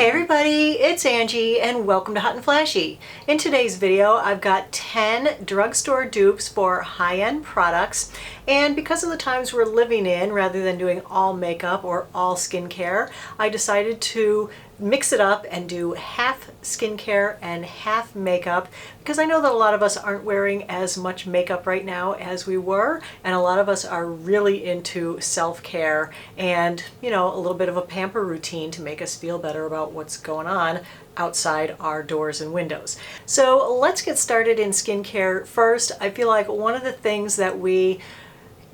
Hey everybody, it's Angie and welcome to Hot and Flashy. In today's video I've got 10 drugstore dupes for high-end products, and because of the times we're living in, rather than doing all makeup or all skincare, I decided to mix it up and do half skincare and half makeup, because I know that a lot of us aren't wearing as much makeup right now as we were, and a lot of us are really into self-care and, you know, a little bit of a pamper routine to make us feel better about what's going on outside our doors and windows. So let's get started in skincare first. I feel like one of the things that we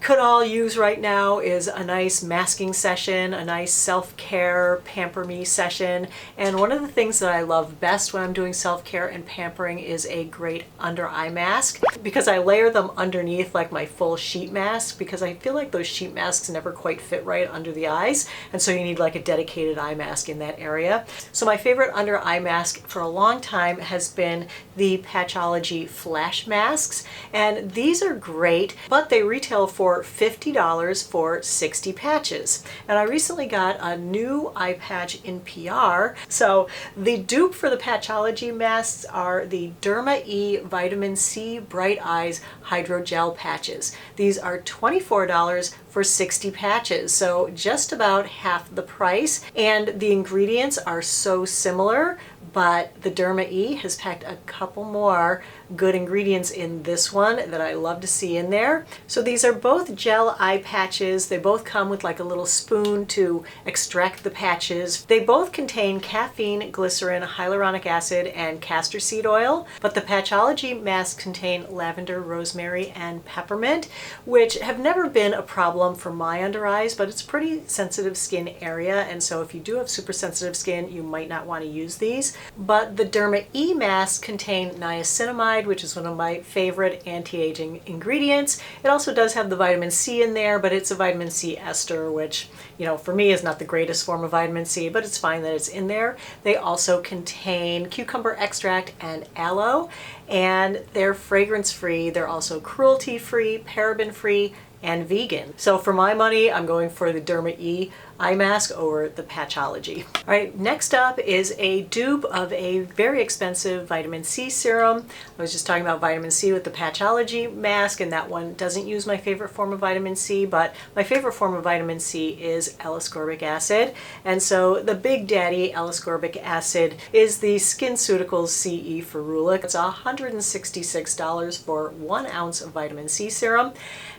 could all use right now is a nice masking session, a nice self-care pamper me session. And one of the things that I love best when I'm doing self-care and pampering is a great under eye mask, because I layer them underneath like my full sheet mask, because I feel like those sheet masks never quite fit right under the eyes, and so you need like a dedicated eye mask in that area. So my favorite under eye mask for a long time has been the Patchology Flash masks, and these are great, but they retail for $50 for 60 patches. And I recently got a new eye patch in PR. So the dupe for the Patchology masks are the Derma E Vitamin C Bright Eyes Hydrogel patches. These are $24 for 60 patches, so just about half the price. And the ingredients are so similar, but the Derma E has packed a couple more good ingredients in this one that I love to see in there. So these are both gel eye patches. They both come with like a little spoon to extract the patches. They both contain caffeine, glycerin, hyaluronic acid, and castor seed oil, but the Patchology masks contain lavender, rosemary, and peppermint, which have never been a problem for my under eyes, but it's pretty sensitive skin area, and so if you do have super sensitive skin, you might not want to use these. But the Derma E masks contain niacinamide, which is one of my favorite anti-aging ingredients. It also does have the vitamin C in there, but it's a vitamin C ester, which, you know, for me is not the greatest form of vitamin C, but it's fine that it's in there. They also contain cucumber extract and aloe, and they're fragrance-free. They're also cruelty-free, paraben-free, and vegan. So for my money, I'm going for the Derma E eye mask over the Patchology. All right, next up is a dupe of a very expensive vitamin C serum. I was just talking about vitamin C with the Patchology mask, and that one doesn't use my favorite form of vitamin C, but my favorite form of vitamin C is L-ascorbic acid. And so the big daddy L-ascorbic acid is the SkinCeuticals CE Ferulic. It's $166 for 1 ounce of vitamin C serum.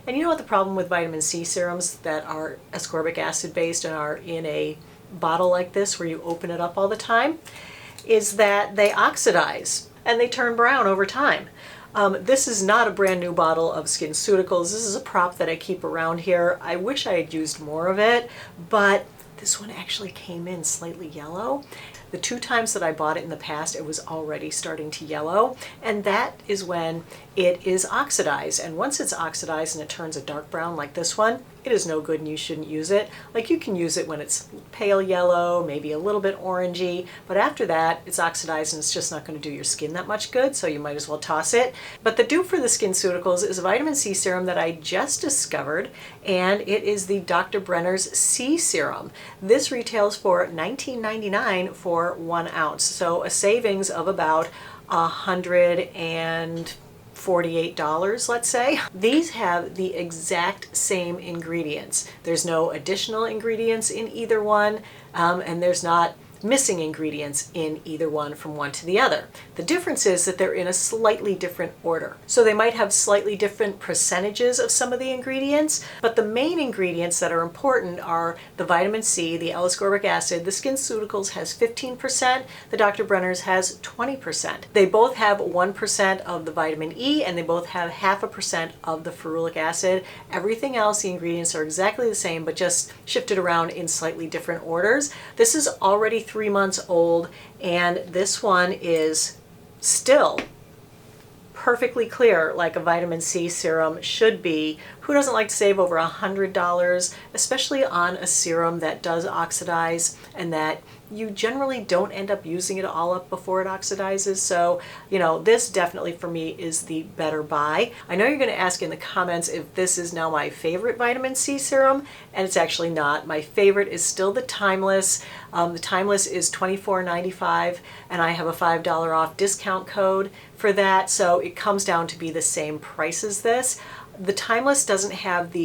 And you know what the problem with vitamin C serums that are ascorbic acid based and are in a bottle like this where you open it up all the time is that they oxidize and they turn brown over time. This is not a brand new bottle of SkinCeuticals. This is a prop that I keep around here. I wish I had used more of it, but this one actually came in slightly yellow. The 2 times that I bought it in the past, it was already starting to yellow, and that is when it is oxidized. And once it's oxidized and it turns a dark brown like this one, it is no good and you shouldn't use it. Like, you can use it when it's pale yellow, maybe a little bit orangey, but after that it's oxidized and it's just not going to do your skin that much good, so you might as well toss it. But the dupe for the SkinCeuticals is a vitamin C serum that I just discovered, and it is the Dr. Brenner's C Serum. This retails for $19.99 for 1 ounce, so a savings of about $148, let's say. These have the exact same ingredients. There's no additional ingredients in either one, and there's not missing ingredients in either one from one to the other. The difference is that they're in a slightly different order. So they might have slightly different percentages of some of the ingredients, but the main ingredients that are important are the vitamin C, the L-ascorbic acid. The SkinCeuticals has 15%, the Dr. Brenner's has 20%. They both have 1% of the vitamin E, and they both have 0.5% of the ferulic acid. Everything else, the ingredients are exactly the same, but just shifted around in slightly different orders. This is already 3 months old, and this one is still perfectly clear like a vitamin C serum should be. who doesn't like to save over $100, especially on a serum that does oxidize and that you generally don't end up using it all up before it oxidizes. So, you know, this definitely for me is the better buy. I know you're going to ask in the comments if this is now my favorite vitamin C serum, and it's actually not. My favorite is still the Timeless. The Timeless is $24.95, and I have a $5 off discount code for that, so it comes down to be the same price as this. The Timeless doesn't have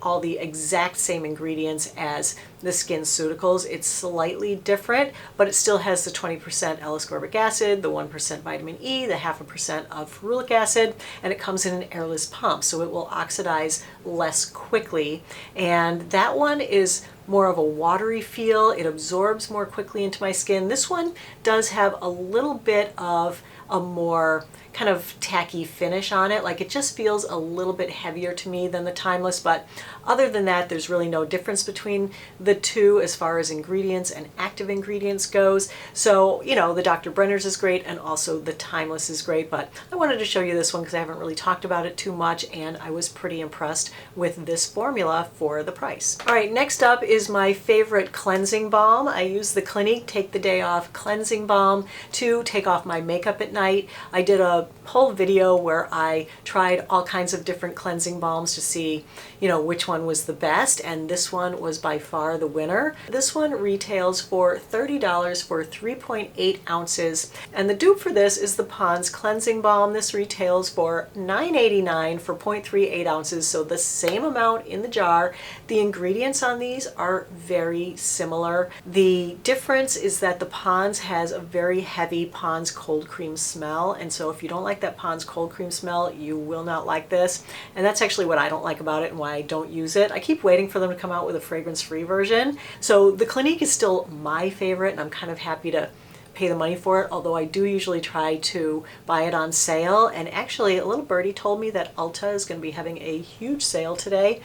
all the exact same ingredients as the SkinCeuticals. It's slightly different, but it still has the 20% L-ascorbic acid, the 1% vitamin E, the 0.5% of ferulic acid, and it comes in an airless pump, so it will oxidize less quickly. And that one is more of a watery feel. It absorbs more quickly into my skin. This one does have a little bit of a more kind of tacky finish on it. Like, it just feels a little bit heavier to me than the Timeless, but other than that, there's really no difference between the two as far as ingredients and active ingredients goes. So, you know, the Dr. Brenner's is great and also the Timeless is great, but I wanted to show you this one because I haven't really talked about it too much, and I was pretty impressed with this formula for the price. All right, next up is my favorite cleansing balm. I use the Clinique Take the Day Off cleansing balm to take off my makeup at night. I did a whole video where I tried all kinds of different cleansing balms to see, you know, which one was the best, and this one was by far the winner. This one retails for $30 for 3.8 ounces, and the dupe for this is the Pond's cleansing balm. This retails for $9.89 for 0.38 ounces, so the same amount in the jar. The ingredients on these are very similar. The difference is that the Pond's has a very heavy Pond's cold cream smell, and so if you don't like that Pond's cold cream smell, you will not like this. And that's actually what I don't like about it and why I don't use it. I keep waiting for them to come out with a fragrance-free version. So the Clinique is still my favorite, and I'm kind of happy to pay the money for it, although I do usually try to buy it on sale. And actually, a little birdie told me that Ulta is going to be having a huge sale today.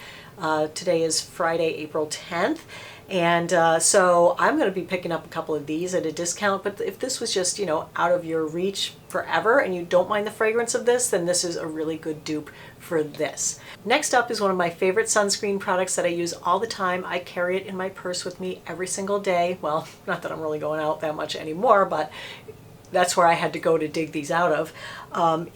Today is Friday, April 10th. And so I'm going to be picking up a couple of these at a discount, but if this was just, you know, out of your reach forever and you don't mind the fragrance of this, then this is a really good dupe for this. Next up is one of my favorite sunscreen products that I use all the time. I carry it in my purse with me every single day. Well, not that I'm really going out that much anymore, but that's where I had to go to dig these out of.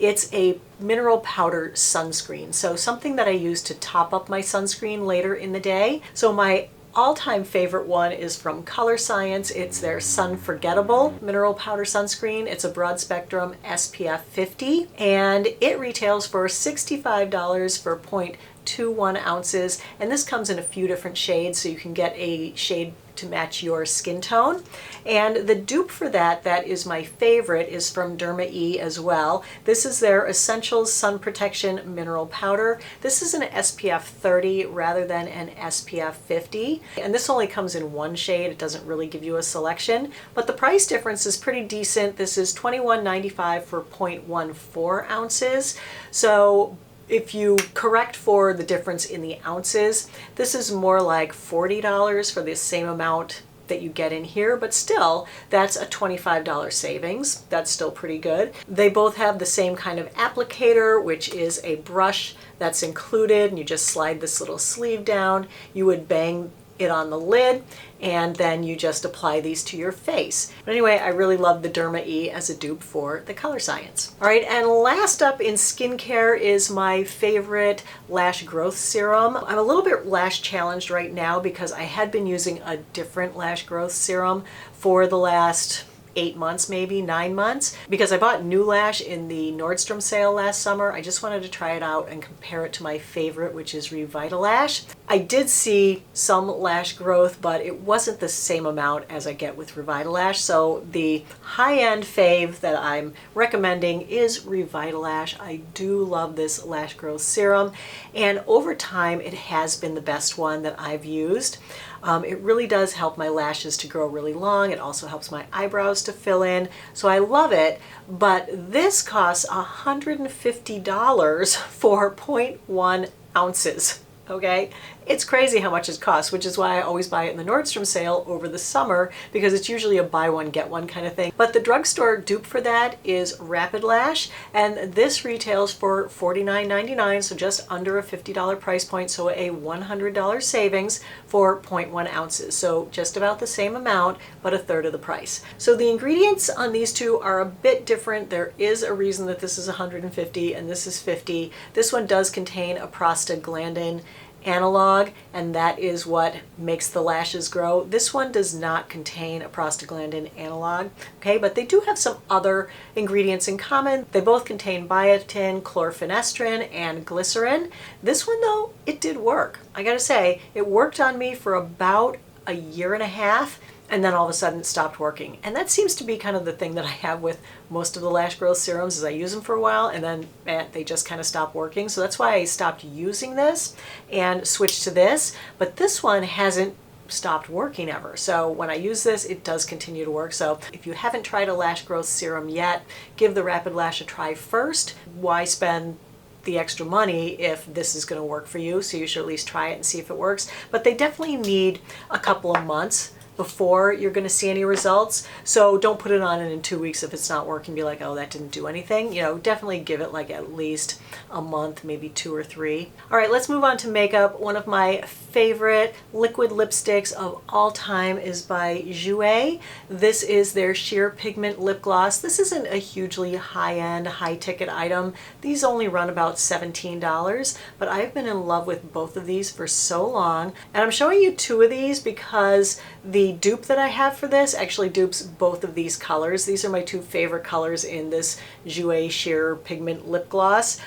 It's a mineral powder sunscreen, so something that I use to top up my sunscreen later in the day. So my all-time favorite one is from Color Science. It's their Sun Forgettable mineral powder sunscreen. It's a broad spectrum SPF 50, and it retails for $65 for 0.21 ounces, and this comes in a few different shades, so you can get a shade to match your skin tone. And the dupe for that is my favorite, is from Derma E as well. This is their Essentials Sun Protection Mineral Powder. This is an SPF 30 rather than an SPF 50, and this only comes in one shade. It doesn't really give you a selection, but the price difference is pretty decent. This is $21.95 for 0.14 ounces. So if you correct for the difference in the ounces, this is more like $40 for the same amount that you get in here, but still, that's a $25 savings. That's still pretty good. They both have the same kind of applicator, which is a brush that's included, and you just slide this little sleeve down. You would bang it on the lid, and then you just apply these to your face. But anyway, I really love the Derma E as a dupe for the Color Science. All right, and last up in skincare is my favorite Lash Growth serum. I'm a little bit lash challenged right now because I had been using a different Lash Growth serum for the last 8 months, maybe 9 months, because I bought New Lash in the Nordstrom sale last summer. I just wanted to try it out and compare it to my favorite, which is Revitalash. I did see some Lash Growth, but it wasn't the same amount as I get with Revitalash. So the high-end fave that I'm recommending is Revitalash. I do love this Lash Growth serum, and over time it has been the best one that I've used. It really does help my lashes to grow really long. It also helps my eyebrows to fill in, so I love it. But this costs $150 for 0.1 ounces. Okay, It's crazy how much it costs, which is why I always buy it in the Nordstrom sale over the summer, because it's usually a buy one get one kind of thing. But the drugstore dupe for that is Rapid Lash, and this retails for $49.99, so just under a $50 price point, so a $100 savings for 0.1 ounces. So just about the same amount, but a third of the price. So the ingredients on these two are a bit different. There is a reason that this is 150 and this is 50. This one does contain a prostaglandin analog, and that is what makes the lashes grow. This one does not contain a prostaglandin analog, okay, but they do have some other ingredients in common. They both contain biotin, chlorphenestrin, and glycerin. This one though, it did work. I gotta say, it worked on me for about a year and a half, and then all of a sudden it stopped working. And that seems to be kind of the thing that I have with most of the Lash Growth serums, is I use them for a while and then they just kind of stop working. So that's why I stopped using this and switched to this. But this one hasn't stopped working ever. So when I use this, it does continue to work. So if you haven't tried a Lash Growth serum yet, give the Rapid Lash a try first. Why spend the extra money if this is going to work for you? So you should at least try it and see if it works. But they definitely need a couple of months before you're going to see any results. So don't put it on and in 2 weeks if it's not working, be like, oh, that didn't do anything. You know, definitely give it like at least a month, maybe 2 or 3. All right, let's move on to makeup. One of my favorite liquid lipsticks of all time is by Jouer. This is their Sheer Pigment Lip Gloss. This isn't a hugely high-end, high-ticket item. These only run about $17, but I've been in love with both of these for so long. And I'm showing you 2 of these because the dupe that I have for this actually dupes both of these colors. These are my 2 favorite colors in this Jouer Sheer Pigment Lip Gloss.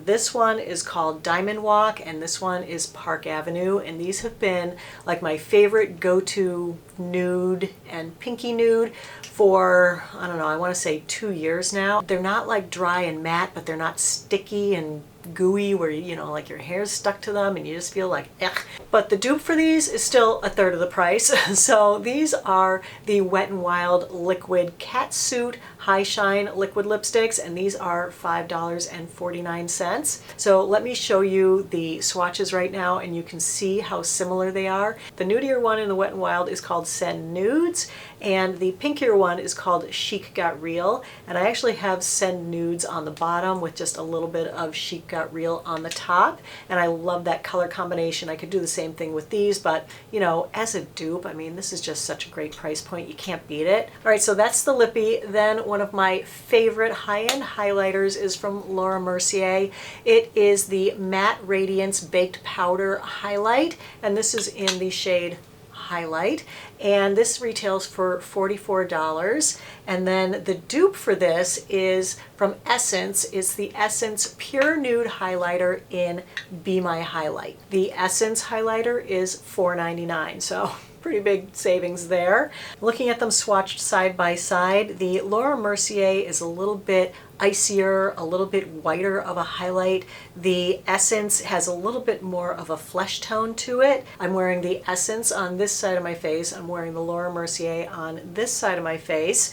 This one is called Diamond Walk, and this one is Park Avenue, and these have been like my favorite go-to nude and pinky nude for, I don't know, I want to say 2 years now. They're not like dry and matte, but they're not sticky and gooey where, you know, like your hair's stuck to them and you just feel like, ugh. But the dupe for these is still a third of the price. So these are the Wet n Wild Liquid Catsuit High Shine Liquid Lipsticks, and these are $5.49. So let me show you the swatches right now and you can see how similar they are. The nudier one in the Wet n Wild is called Send Nudes, and the pinkier one is called Chic Got Real. And I actually have Send Nudes on the bottom with just a little bit of Chic Got Real on the top, and I love that color combination. I could do the same thing with these, but you know, as a dupe, I mean, this is just such a great price point. You can't beat it. All right, so that's the lippy. Then one of my favorite high-end highlighters is from Laura Mercier. It is the Matte Radiance Baked Powder Highlight, and this is in the shade Highlight, and this retails for $44. And then the dupe for this is from Essence. It's the Essence Pure Nude Highlighter in Be My Highlight. The Essence highlighter is $4.99, so pretty big savings there. Looking at them swatched side by side, the Laura Mercier is a little bit icier, a little bit whiter of a highlight. The Essence has a little bit more of a flesh tone to it. I'm wearing the Essence on this side of my face. I'm wearing the Laura Mercier on this side of my face.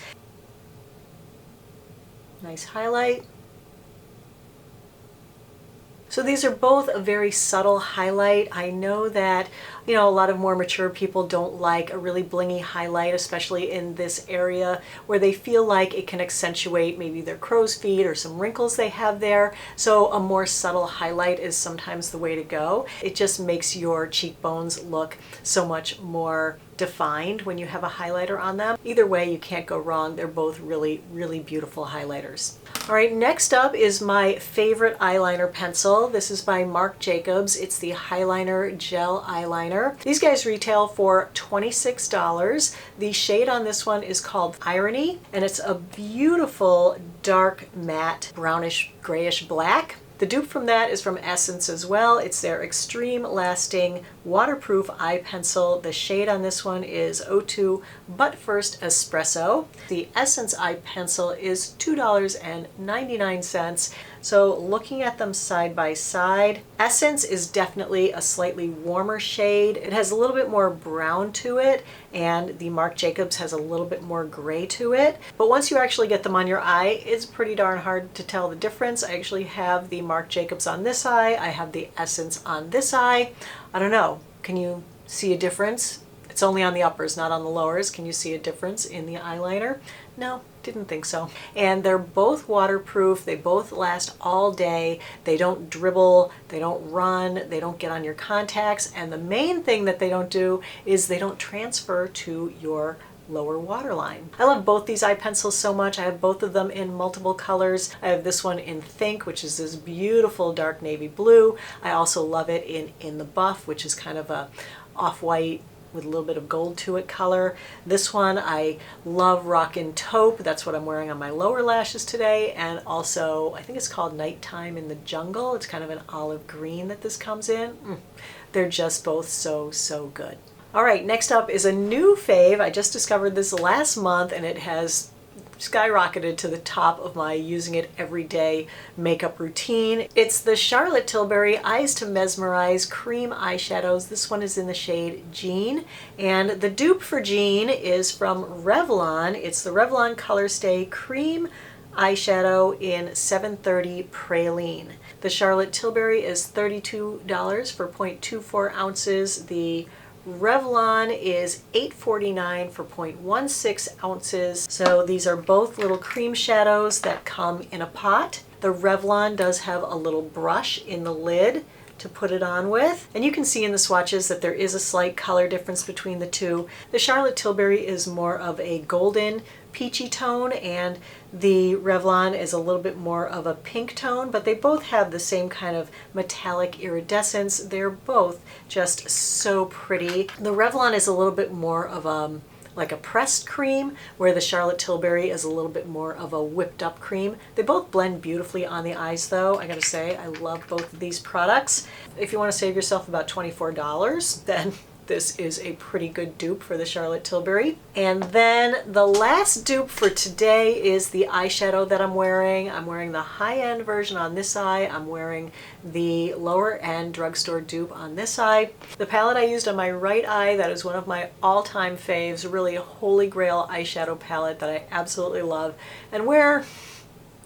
Nice highlight. So these are both a very subtle highlight. I know that, you know, a lot of more mature people don't like a really blingy highlight, especially in this area where they feel like it can accentuate maybe their crow's feet or some wrinkles they have there. So a more subtle highlight is sometimes the way to go. It just makes your cheekbones look so much more defined when you have a highlighter on them. Either way, you can't go wrong. They're both really, really beautiful highlighters. All right, next up is my favorite eyeliner pencil. This is by Marc Jacobs. It's the Highliner Gel Eyeliner. These guys retail for $26. The shade on this one is called Irony, and it's a beautiful dark matte brownish grayish black. The dupe from that is from Essence as well. It's their Extreme Lasting Waterproof Eye Pencil. The shade on this one is 02 But First Espresso. The Essence Eye Pencil is $2.99. So looking at them side by side, Essence is definitely a slightly warmer shade. It has a little bit more brown to it, and the Marc Jacobs has a little bit more gray to it. But once you actually get them on your eye, it's pretty darn hard to tell the difference. I actually have the Marc Jacobs on this eye. I have the Essence on this eye. I don't know, can you see a difference? It's only on the uppers, not on the lowers. Can you see a difference in the eyeliner? No, didn't think so. And they're both waterproof. They both last all day. They don't dribble, they don't run, they don't get on your contacts. And the main thing that they don't do is they don't transfer to your lower waterline. I love both these eye pencils so much. I have both of them in multiple colors. I have this one in Think, which is this beautiful dark navy blue. I also love it in the Buff, which is kind of a off-white with a little bit of gold to it color. This one I love Rockin' Taupe. That's what I'm wearing on my lower lashes today. And also, I think it's called Nighttime in the Jungle. It's kind of an olive green that this comes in. They're just both so, so good. All right, next up is a new fave. I just discovered this last month and it has skyrocketed to the top of my using it every day makeup routine. It's the Charlotte Tilbury Eyes to Mesmerize Cream Eyeshadows. This one is in the shade Jean, and the dupe for Jean is from Revlon. It's the Revlon Color Stay Cream Eyeshadow in 730 Praline. The Charlotte Tilbury is $32 for 0.24 ounces. The Revlon is $8.49 for 0.16 ounces. So these are both little cream shadows that come in a pot. The Revlon does have a little brush in the lid to put it on with. And you can see in the swatches that there is a slight color difference between the two. The Charlotte Tilbury is more of a golden peachy tone and the Revlon is a little bit more of a pink tone, but they both have the same kind of metallic iridescence. They're both just so pretty. The Revlon is a little bit more of like a pressed cream, where the Charlotte Tilbury is a little bit more of a whipped up cream. They both blend beautifully on the eyes though. I gotta say, I love both of these products. If you want to save yourself about $24, then this is a pretty good dupe for the Charlotte Tilbury. And then the last dupe for today is the eyeshadow that I'm wearing. I'm wearing the high-end version on this eye. I'm wearing the lower-end drugstore dupe on this eye. The palette I used on my right eye, that is one of my all-time faves, really a holy grail eyeshadow palette that I absolutely love and wear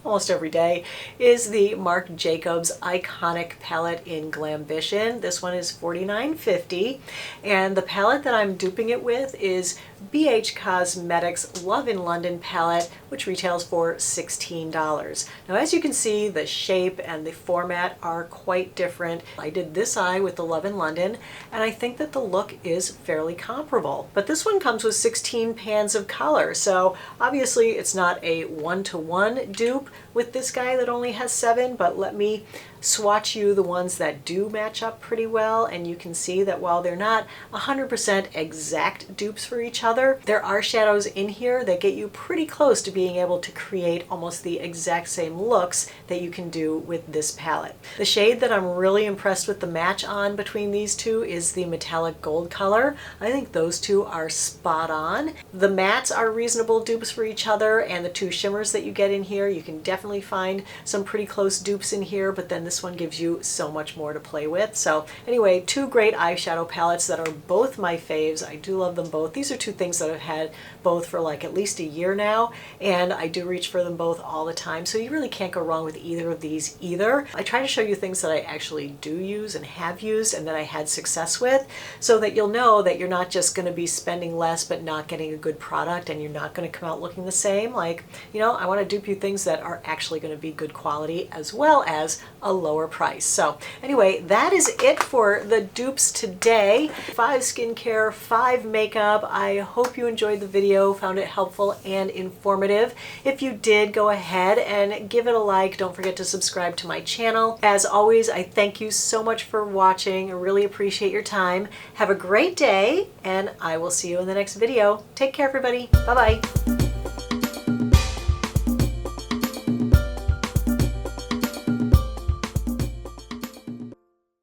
almost every day, is the Marc Jacobs iconic palette in Glambition. This one is $49.50, and the palette that I'm duping it with is BH Cosmetics Love in London palette, which retails for $16. Now, as you can see, the shape and the format are quite different. I did this eye with the Love in London, and I think that the look is fairly comparable. But this one comes with 16 pans of color, so obviously it's not a one-to-one dupe with this guy that only has 7, but let me swatch you the ones that do match up pretty well, and you can see that while they're not 100% exact dupes for each other, there are shadows in here that get you pretty close to being able to create almost the exact same looks that you can do with this palette. The shade that I'm really impressed with the match on between these two is the metallic gold color. I think those two are spot on. The mattes are reasonable dupes for each other, and the two shimmers that you get in here, you can definitely find some pretty close dupes in here, but then this one gives you so much more to play with. So anyway, two great eyeshadow palettes that are both my faves. I do love them both. These are two things that I've had both for like at least a year now, and I do reach for them both all the time. So you really can't go wrong with either of these either. I try to show you things that I actually do use and have used and that I had success with, so that you'll know that you're not just going to be spending less but not getting a good product, and you're not going to come out looking the same. Like, you know, I want to dupe you things that are actually going to be good quality as well as a lower price. So anyway, that is it for the dupes today. 5 skincare, 5 makeup. I hope you enjoyed the video, found it helpful and informative. If you did, go ahead and give it a like. Don't forget to subscribe to my channel. As always, I thank you so much for watching. I really appreciate your time. Have a great day, and I will see you in the next video. Take care, everybody. Bye-bye.